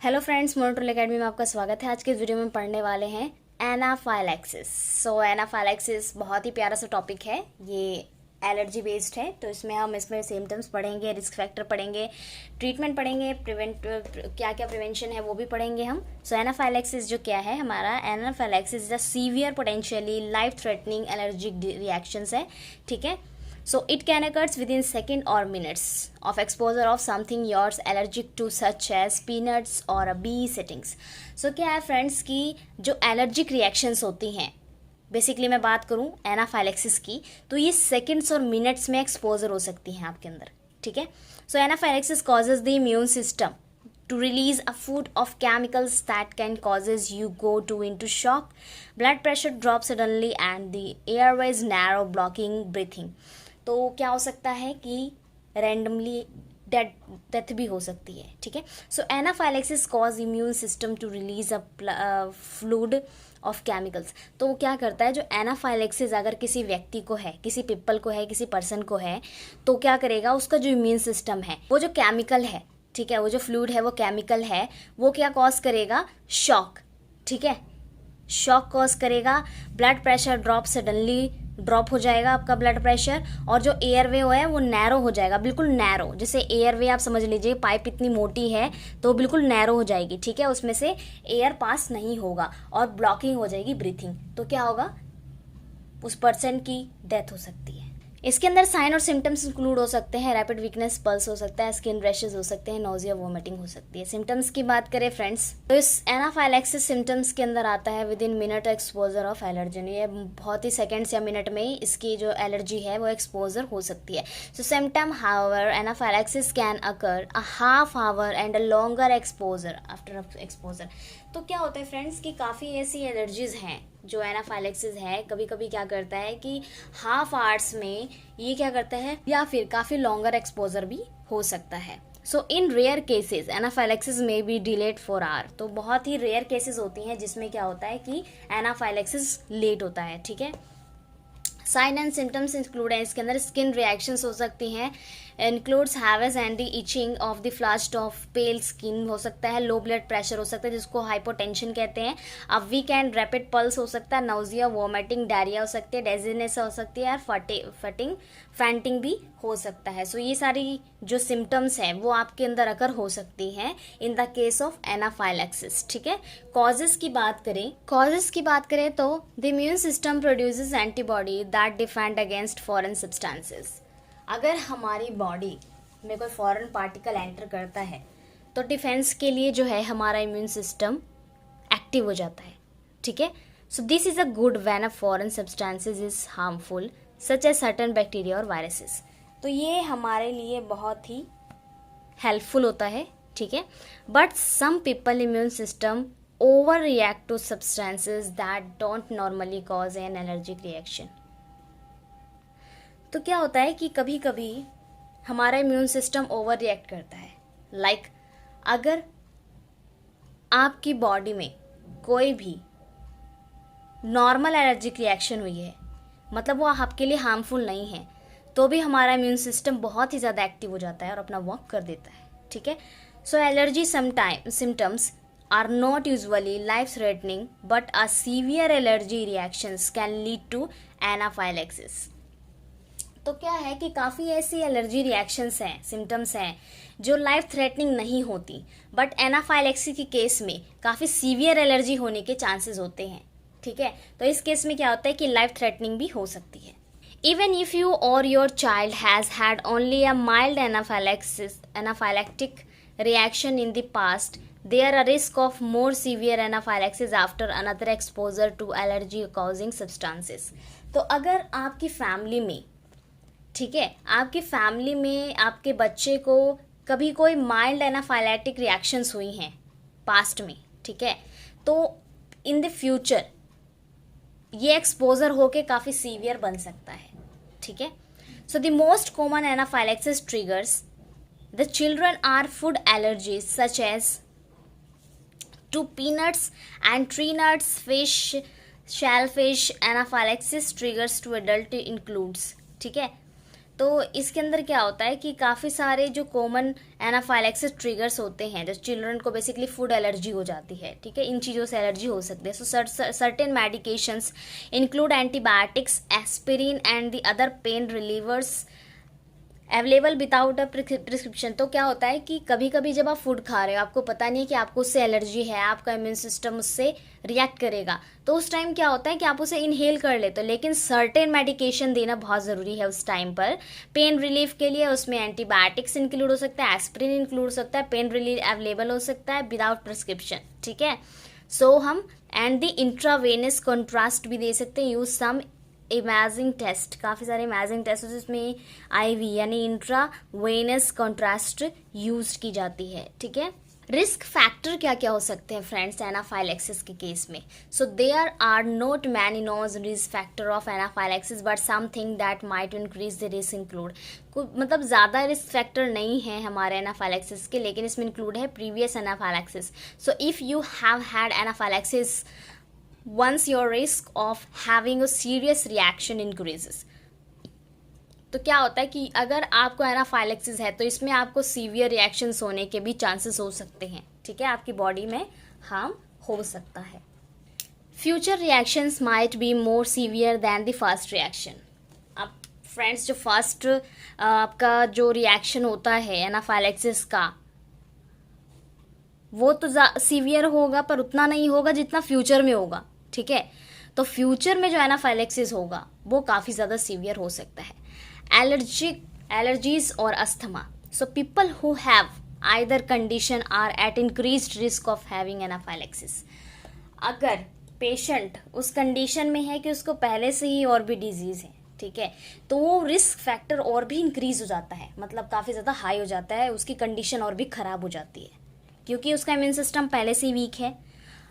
Hello friends, मोनोटोल academy में आपका स्वागत है। आज के इस वीडियो में पढ़ने वाले हैं एनाफाइलैक्सिस। एनाफाइलैक्सिस बहुत ही प्यारा सा टॉपिक है। ये एलर्जी बेस्ड है, तो इसमें सिम्टम्स पढ़ेंगे, रिस्क फैक्टर पढ़ेंगे, ट्रीटमेंट पढ़ेंगे, क्या क्या प्रिवेंशन है वो भी पढ़ेंगे हम। एनाफाइलैक्सिस जो क्या है, हमारा anaphylaxis is a severe potentially life threatening allergic reactions है। ठीक है, so it can occurs within second or minutes of exposure of something you're allergic to such as peanuts or a bee settings। so क्या है friends कि जो allergic reactions होती हैं, basically मैं बात करूं एनाफाइलैक्सिस की, तो ये सेकंड्स और मिनट्स में एक्सपोजर हो सकती हैं आपके अंदर। ठीक है, so anaphylaxis causes the immune system to release a flood of chemicals that can causes you go to into shock, blood pressure drops suddenly and the airways narrow, blocking breathing। तो क्या हो सकता है कि रैंडमली डेथ भी हो सकती है। ठीक है, so anaphylaxis cause immune system to release a flood of chemicals. तो वो क्या करता है, जो एनाफाइलैक्सिस अगर किसी व्यक्ति को है, किसी पीपल को है, किसी पर्सन को है, तो क्या करेगा, उसका जो इम्यून सिस्टम है, वो जो केमिकल है, ठीक है, वो जो फ्लूइड है, वो केमिकल है, वो क्या कॉज करेगा, शॉक। ठीक है, शॉक कॉज करेगा, blood pressure drop suddenly drop हो जाएगा आपका ब्लड प्रेशर, और जो एयरवे है वो नैरो हो जाएगा, बिल्कुल नैरो। जैसे एयरवे आप समझ लीजिए, पाइप इतनी मोटी है तो बिल्कुल नैरो हो जाएगी। ठीक है, उसमें से एयर पास नहीं होगा और ब्लॉकिंग हो जाएगी ब्रीथिंग। तो क्या होगा, उस पर्सन की डेथ हो सकती है। इसके अंदर साइन और सिम्टम्स इंक्लूड हो सकते हैं, रैपिड वीकनेस, पल्स हो सकता है, स्किन रैशेज हो सकते हैं, नोजिया, वोमिटिंग हो सकती है। सिम्टम्स की बात करें फ्रेंड्स, तो इस एनाफाइलैक्सिस सिम्टम्स के अंदर आता है with in minute exposure of allergen. ये बहुत ही सेकेंड्स या मिनट में ही इसकी जो एलर्जी है वो एक्सपोजर हो सकती है। So symptom however anaphylaxis can occur a half hour and a longer exposure after exposure. तो क्या होता है फ्रेंड्स कि काफ़ी ऐसी एलर्जीज हैं जो एनाफाइलैक्सिस है, कभी कभी क्या करता है कि हाफ आवर्स में ये क्या करता है, या फिर काफ़ी लॉन्गर एक्सपोजर भी हो सकता है। सो इन रेयर केसेस एनाफाइलैक्सिस में बी डिलेड फॉर आवर। तो बहुत ही रेयर केसेस होती हैं जिसमें क्या होता है कि एनाफाइलैक्सिस लेट होता है। ठीक है, साइन एंड सिम्टम्स इंक्लूड है इसके अंदर, स्किन रिएक्शंस हो सकती हैं, includes हैवेज and itching of the flushed of pail skin हो सकता है, लो ब्लड प्रेशर हो सकता है जिसको हाइपोटेंशन कहते हैं, अब वीक एंड रैपिड पल्स हो सकता है, नाउजिया, वोमिटिंग, डायरिया हो सकती है, डेजीनेस हो सकती है, और फैंटिंग भी हो सकता है। सो ये सारी जो सिम्टम्स हैं वो आपके अंदर अकर हो सकती हैं इन द केस ऑफ एनाफाइलैक्सिस। ठीक है, कॉजेज की बात करें तो the immune system produces antibody that defend against foreign substances. अगर हमारी बॉडी में कोई फॉरेन पार्टिकल एंटर करता है तो डिफेंस के लिए जो है हमारा इम्यून सिस्टम एक्टिव हो जाता है। ठीक है, so this is a good when a foreign substances is harmful such as certain bacteria और वायरसेस। तो ये हमारे लिए बहुत ही हेल्पफुल होता है। ठीक है, but some people immune system overreact to substances that don't normally cause an allergic reaction. तो क्या होता है कि कभी कभी हमारा इम्यून सिस्टम ओवर रिएक्ट करता है। लाइक अगर आपकी बॉडी में कोई भी नॉर्मल एलर्जिक रिएक्शन हुई है, मतलब वो आपके लिए हार्मफुल नहीं है, तो भी हमारा इम्यून सिस्टम बहुत ही ज़्यादा एक्टिव हो जाता है और अपना वर्क कर देता है। ठीक है, so allergy symptoms are not usually life threatening but a severe allergy reactions can lead to anaphylaxis. तो क्या है कि काफ़ी ऐसी एलर्जी रिएक्शंस हैं, सिम्टम्स हैं जो लाइफ थ्रेटनिंग नहीं होती, बट एनाफाइलैक्सिस के केस में काफ़ी सीवियर एलर्जी होने के चांसेस होते हैं। ठीक है, तो इस केस में क्या होता है कि लाइफ थ्रेटनिंग भी हो सकती है। इवन इफ यू और your child has had only a mild anaphylactic reaction in the past, there a risk of more severe anaphylaxis after another exposure to allergy causing substances. तो अगर आपकी family में, ठीक है, आपकी फैमिली में आपके बच्चे को कभी कोई माइल्ड एनाफाइलैटिक रिएक्शंस हुई हैं पास्ट में, ठीक है, तो इन द फ्यूचर ये एक्सपोजर होके काफ़ी सीवियर बन सकता है। ठीक है, so the most common anaphylaxis triggers the children are food allergies such as to peanuts and tree nuts, fish, shellfish. Anaphylaxis triggers to adult includes. ठीक है, तो इसके अंदर क्या होता है कि काफ़ी सारे जो कॉमन एनाफाइलैक्सिस ट्रिगर्स होते हैं, जो चिल्ड्रन को बेसिकली फूड एलर्जी हो जाती है, ठीक है, इन चीज़ों से एलर्जी हो सकती है। सो certain medications include antibiotics, aspirin and the other pen relievers available without a prescription. तो क्या होता है कि कभी कभी जब आप फूड खा रहे हो, आपको पता नहीं है कि आपको उससे एलर्जी है, आपका इम्यून सिस्टम उससे रिएक्ट करेगा, तो उस टाइम क्या होता है कि आप उसे इनहेल कर लेते हो, लेकिन सर्टेन मेडिकेशन देना बहुत ज़रूरी है उस टाइम पर। पेन रिलीफ के लिए उसमें एंटीबायोटिक्स इंक्लूड हो सकता है, एस्पिरिन इंक्लूड हो सकता है, पेन रिलीफ अवेलेबल हो सकता है विदाउट प्रिस्क्रिप्शन, ठीक है। सो हम एंड द इंट्रावेनस कॉन्ट्रास्ट भी दे सकते हैं, यूज सम इमेजिंग टेस्ट, काफ़ी सारे इमेजिंग टेस्ट जिसमें आईवी यानी इंट्रा वेनस कॉन्ट्रास्ट यूज की जाती है, ठीक है। रिस्क फैक्टर क्या क्या हो सकते हैं फ्रेंड्स एनाफाइलैक्सिस के केस में? So there are not many knows risk factor of anaphylaxis but something that might increase the risk include. मतलब ज़्यादा रिस्क फैक्टर नहीं है हमारे एनाफाइलैक्सिस के, लेकिन इसमें इंक्लूड है previous anaphylaxis. So if you have had anaphylaxis once your risk of having a serious reaction increases। तो क्या होता है कि अगर आपको एनाफाइलैक्सिस है तो इसमें आपको सीवियर रिएक्शंस होने के भी चांसेस हो सकते हैं, ठीक है, आपकी बॉडी में हार्म हो सकता है। Future reactions might be more severe than the first reaction. अब फ्रेंड्स, जो फर्स्ट आपका जो रिएक्शन होता है एनाफाइलैक्सिस का, वो तो सीवियर होगा पर उतना नहीं होगा जितना फ्यूचर में होगा, ठीक है। तो फ्यूचर में जो एनाफाइलैक्सिस होगा वो काफ़ी ज़्यादा सीवियर हो सकता है। एलर्जीज और asthma. So people who have either condition are at increased risk of having anaphylaxis. अगर पेशेंट उस कंडीशन में है कि उसको पहले से ही और भी डिजीज़ है, ठीक है, तो वो रिस्क फैक्टर और भी इंक्रीज हो जाता है, मतलब काफ़ी ज़्यादा हाई हो जाता है, उसकी कंडीशन और भी ख़राब हो जाती है क्योंकि उसका इम्यून सिस्टम पहले से ही वीक है।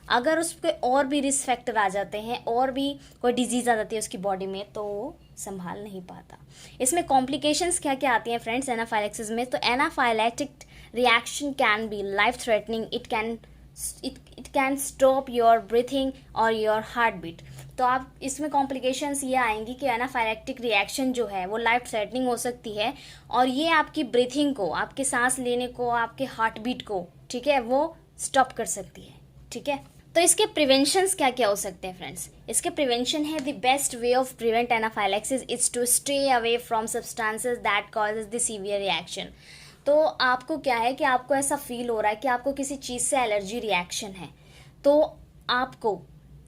अगर उसके और भी रिस्क फैक्टर आ जाते हैं और भी कोई डिजीज़ आ जाती है उसकी बॉडी में, तो वो संभाल नहीं पाता। इसमें कॉम्प्लिकेशंस क्या क्या आती हैं फ्रेंड्स एनाफाइलैक्सिस में? तो anaphylactic reaction can be life threatening, it can stop your breathing और योर हार्ट बीट। तो आप इसमें कॉम्प्लिकेशंस ये आएंगी कि एनाफाइलैक्टिक रिएक्शन जो है वो लाइफ थ्रेटनिंग हो सकती है और ये आपकी ब्रीथिंग को, आपके सांस लेने को, आपके हार्ट बीट को, ठीक है, वो स्टॉप कर सकती है, ठीक है। तो इसके प्रिवेंशंस क्या क्या हो सकते हैं फ्रेंड्स? इसके प्रिवेंशन है, the best way of prevent anaphylaxis is to stay away from substances that causes the severe reaction. तो आपको क्या है कि आपको ऐसा फील हो रहा है कि आपको किसी चीज़ से एलर्जी रिएक्शन है, तो आपको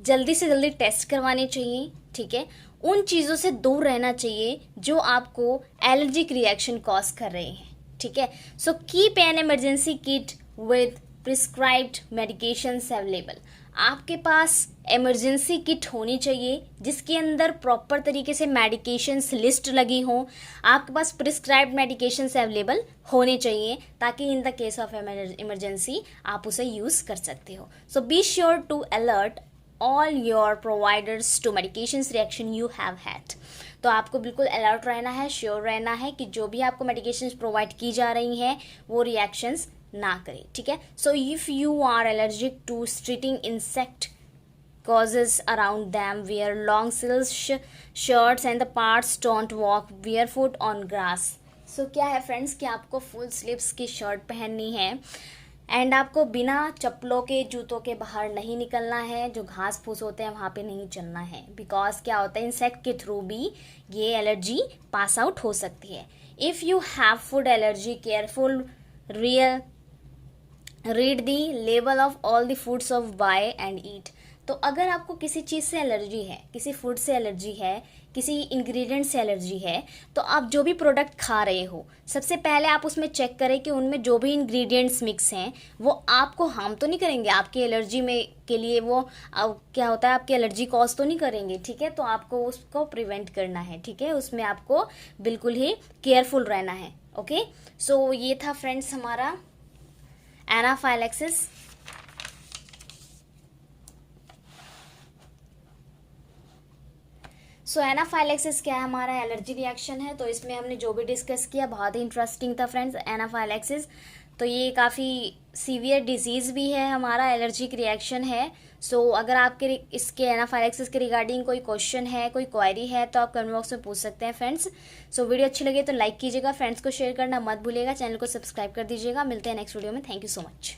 जल्दी से जल्दी टेस्ट करवाने चाहिए, ठीक है। उन चीज़ों से दूर रहना चाहिए जो आपको एलर्जिक रिएक्शन कॉज कर रहे हैं, ठीक है। So keep an emergency kit with prescribed medications available. आपके पास इमरजेंसी किट होनी चाहिए जिसके अंदर प्रॉपर तरीके से मेडिकेशंस लिस्ट लगी हो। आपके पास प्रिस्क्राइब्ड मेडिकेशंस अवेलेबल होने चाहिए ताकि in the case of emergency आप उसे यूज़ कर सकते हो। So be sure to alert all your providers to medications reaction you have had. तो आपको बिल्कुल अलर्ट रहना है, श्योर रहना है कि जो भी आपको मेडिकेशंस प्रोवाइड की जा रही हैं वो रिएक्शंस ना करें, ठीक है। So if you are allergic to stinging insect causes around them, wear long sleeves shirts and the parts don't walk barefoot on grass। So क्या है फ्रेंड्स कि आपको फुल स्लीव्स की शर्ट पहननी है एंड आपको बिना चप्पलों के, जूतों के बाहर नहीं निकलना है, जो घास फूस होते हैं वहाँ पे नहीं चलना है, बिकॉज क्या होता है इंसेक्ट के थ्रू भी ये एलर्जी पास आउट हो सकती है। If you have food allergy, careful read the label of all the foods of buy and eat. तो अगर आपको किसी चीज़ से एलर्जी है, किसी फूड से एलर्जी है, किसी इंग्रेडिएंट से एलर्जी है, तो आप जो भी प्रोडक्ट खा रहे हो सबसे पहले आप उसमें चेक करें कि उनमें जो भी इंग्रेडिएंट्स मिक्स हैं वो आपको हार्म तो नहीं करेंगे, आपकी एलर्जी में के लिए वो क्या होता है आपकी एलर्जी कॉज तो नहीं करेंगे, ठीक है। तो आपको उसको प्रिवेंट करना है, ठीक है, उसमें आपको बिल्कुल ही केयरफुल रहना है। ओके, सो ये था फ्रेंड्स हमारा एनाफाइलैक्सिस। सो एनाफाइलैक्सिस क्या है? हमारा एलर्जी रिएक्शन है। तो इसमें हमने जो भी डिस्कस किया बहुत ही इंटरेस्टिंग था फ्रेंड्स एनाफाइलैक्सिस। तो ये काफ़ी सीवियर डिजीज़ भी है, हमारा एलर्जिक रिएक्शन है। सो अगर आपके इसके एनाफाइलैक्सिस के रिगार्डिंग कोई क्वेश्चन है, कोई क्वेरी है, तो आप कमेंट बॉक्स में पूछ सकते हैं फ्रेंड्स। सो वीडियो अच्छी लगे तो लाइक कीजिएगा, फ्रेंड्स को शेयर करना मत भूलिएगा, चैनल को सब्सक्राइब कर दीजिएगा। मिलते हैं नेक्स्ट वीडियो में। Thank you so much.